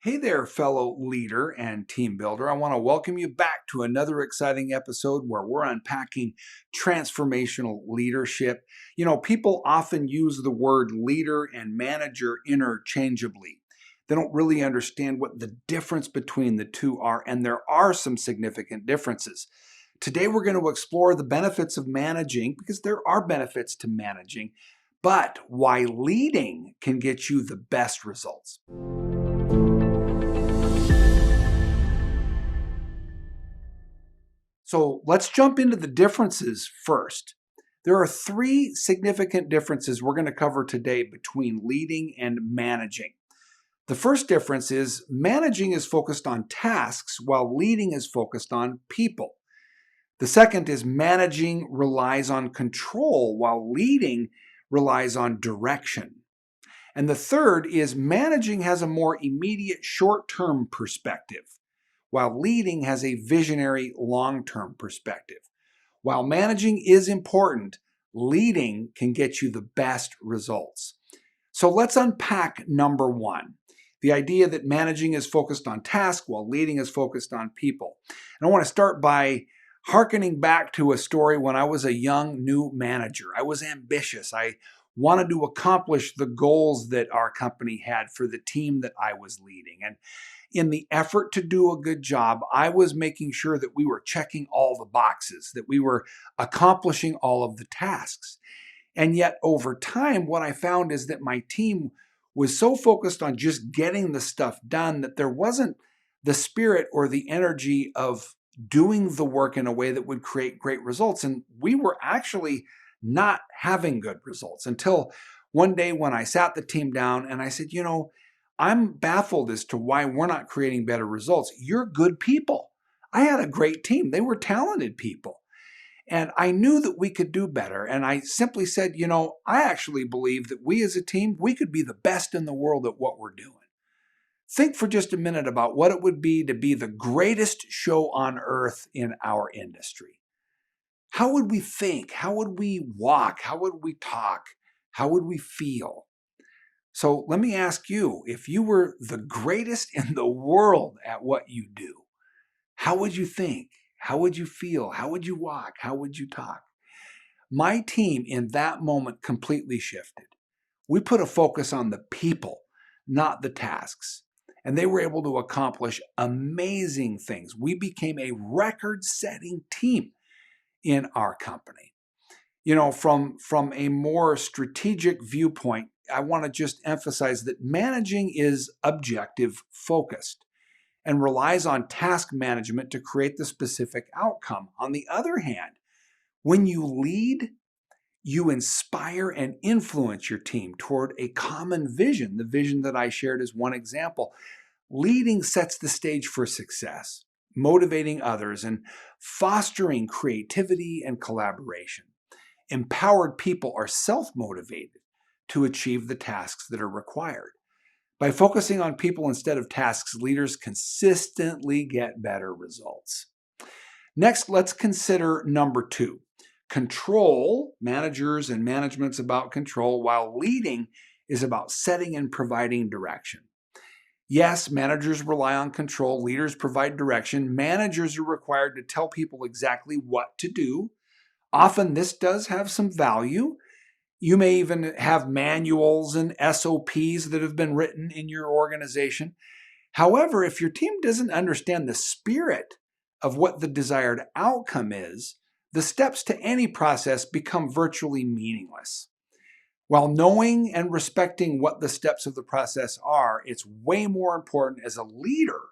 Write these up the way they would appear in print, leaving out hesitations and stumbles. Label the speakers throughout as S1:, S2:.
S1: Hey there, fellow leader and team builder. I want to welcome you back to another exciting episode where we're unpacking transformational leadership. People often use the word leader and manager interchangeably. They don't really understand what the difference between the two are, and there are some significant differences. Today, we're going to explore the benefits of managing because there are benefits to managing, but why leading can get you the best results. So let's jump into the differences first. There are three significant differences we're going to cover today between leading and managing. The first difference is managing is focused on tasks while leading is focused on people. The second is managing relies on control while leading relies on direction. And the third is managing has a more immediate short-term perspective, while leading has a visionary long-term perspective. While managing is important, leading can get you the best results. So let's unpack number one, the idea that managing is focused on task while leading is focused on people. And I want to start by hearkening back to a story when I was a young new manager. I was ambitious. I wanted to accomplish the goals that our company had for the team that I was leading. And in the effort to do a good job, I was making sure that we were checking all the boxes, that we were accomplishing all of the tasks. And yet over time, what I found is that my team was so focused on just getting the stuff done that there wasn't the spirit or the energy of doing the work in a way that would create great results. And we were actually not having good results until one day when I sat the team down and I said, I'm baffled as to why we're not creating better results. You're good people. I had a great team. They were talented people. And I knew that we could do better. And I simply said, I actually believe that we as a team, we could be the best in the world at what we're doing. Think for just a minute about what it would be to be the greatest show on earth in our industry. How would we think? How would we walk? How would we talk? How would we feel? So let me ask you, if you were the greatest in the world at what you do, how would you think? How would you feel? How would you walk? How would you talk? My team in that moment completely shifted. We put a focus on the people, not the tasks. And they were able to accomplish amazing things. We became a record-setting team in our company. From a more strategic viewpoint, I want to just emphasize that managing is objective focused and relies on task management to create the specific outcome. On the other hand, when you lead, you inspire and influence your team toward a common vision. The vision that I shared is one example. Leading sets the stage for success, motivating others and fostering creativity and collaboration. Empowered people are self-motivated to achieve the tasks that are required. By focusing on people instead of tasks, leaders consistently get better results. Next, let's consider number two. Control, managers and management's about control, while leading is about setting and providing direction. Yes, managers rely on control, leaders provide direction. Managers are required to tell people exactly what to do. Often this does have some value. You may even have manuals and SOPs that have been written in your organization. However, if your team doesn't understand the spirit of what the desired outcome is, the steps to any process become virtually meaningless. While knowing and respecting what the steps of the process are, it's way more important as a leader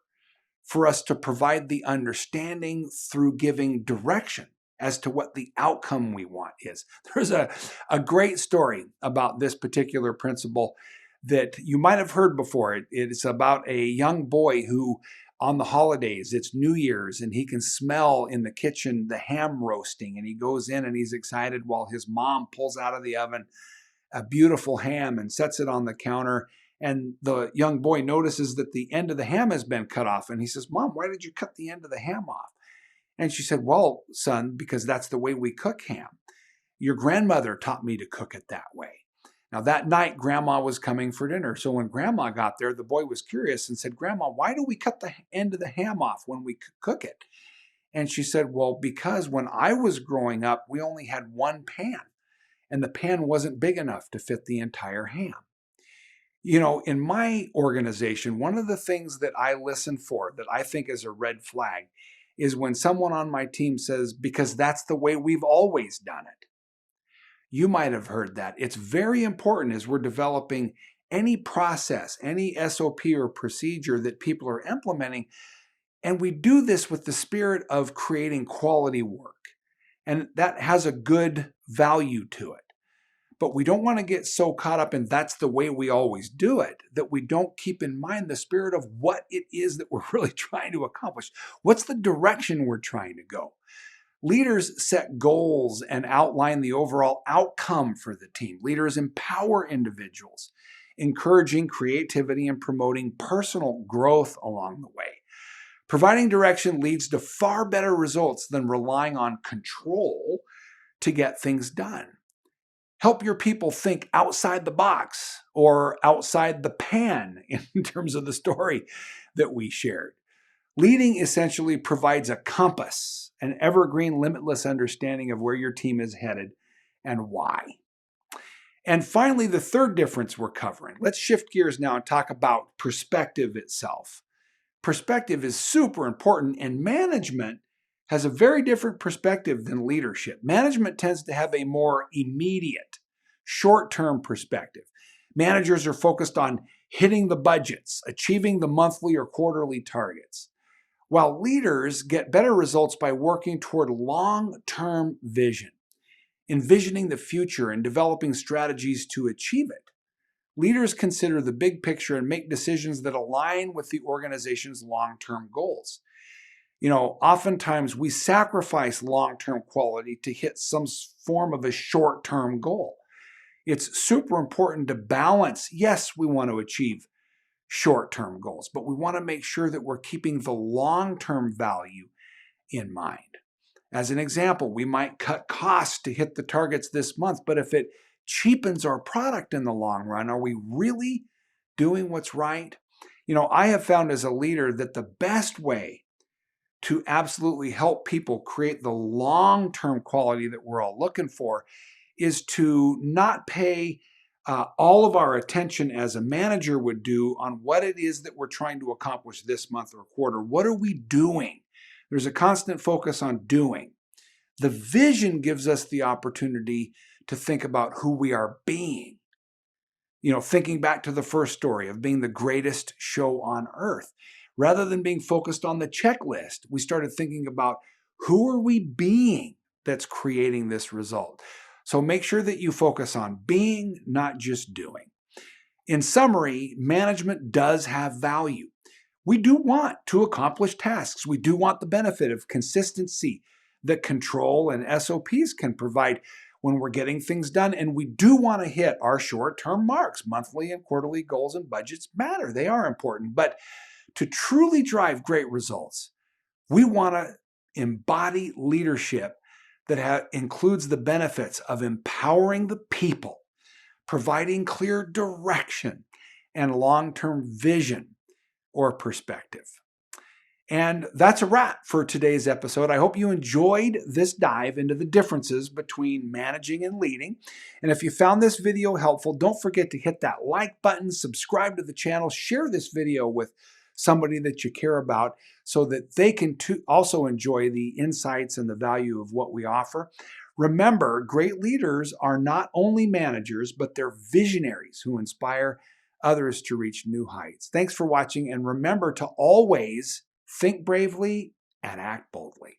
S1: for us to provide the understanding through giving direction as to what the outcome we want is. There's a great story about this particular principle that you might have heard before. It's about a young boy who, on the holidays, it's New Year's, and he can smell in the kitchen the ham roasting, and he goes in and he's excited while his mom pulls out of the oven a beautiful ham and sets it on the counter. And the young boy notices that the end of the ham has been cut off. And he says, "Mom, why did you cut the end of the ham off?" And she said, "Well, son, because that's the way we cook ham. Your grandmother taught me to cook it that way." Now, that night, Grandma was coming for dinner. So when Grandma got there, the boy was curious and said, Grandma, why do we cut the end of the ham off when we cook it? And she said, well, because when I was growing up, we only had one pan, and the pan wasn't big enough to fit the entire ham. In my organization, one of the things that I listen for that I think is a red flag is when someone on my team says, because that's the way we've always done it. You might have heard that. It's very important as we're developing any process, any SOP or procedure that people are implementing. And we do this with the spirit of creating quality work. And that has a good value to it. But we don't want to get so caught up in that's the way we always do it that we don't keep in mind the spirit of what it is that we're really trying to accomplish. What's the direction we're trying to go? Leaders set goals and outline the overall outcome for the team. Leaders empower individuals, encouraging creativity and promoting personal growth along the way. Providing direction leads to far better results than relying on control to get things done. Help your people think outside the box or outside the pan in terms of the story that we shared. Leading essentially provides a compass, an evergreen, limitless understanding of where your team is headed and why. And finally, the third difference we're covering. Let's shift gears now and talk about perspective itself. Perspective is super important, and management has a very different perspective than leadership. Management tends to have a more immediate, short-term perspective. Managers are focused on hitting the budgets, achieving the monthly or quarterly targets, while leaders get better results by working toward long-term vision, envisioning the future and developing strategies to achieve it. Leaders consider the big picture and make decisions that align with the organization's long-term goals. Oftentimes we sacrifice long-term quality to hit some form of a short-term goal. It's super important to balance. Yes, we want to achieve short-term goals, but we want to make sure that we're keeping the long-term value in mind. As an example, we might cut costs to hit the targets this month, but if it cheapens our product in the long run, are we really doing what's right? I have found as a leader that the best way to absolutely help people create the long-term quality that we're all looking for is to not pay all of our attention as a manager would do on what it is that we're trying to accomplish this month or quarter. What are we doing? There's a constant focus on doing. The vision gives us the opportunity to think about who we are being. Thinking back to the first story of being the greatest show on earth. Rather than being focused on the checklist, we started thinking about who are we being that's creating this result. So make sure that you focus on being, not just doing. In summary, management does have value. We do want to accomplish tasks. We do want the benefit of consistency that control and SOPs can provide when we're getting things done. And we do want to hit our short-term marks. Monthly and quarterly goals and budgets matter. They are important. But to truly drive great results, we want to embody leadership that includes the benefits of empowering the people, providing clear direction and long-term vision or perspective. And that's a wrap for today's episode. I hope you enjoyed this dive into the differences between managing and leading. And if you found this video helpful, don't forget to hit that like button, subscribe to the channel, share this video with somebody that you care about so that they can also enjoy the insights and the value of what we offer. Remember, great leaders are not only managers, but they're visionaries who inspire others to reach new heights. Thanks for watching, and remember to always think bravely and act boldly.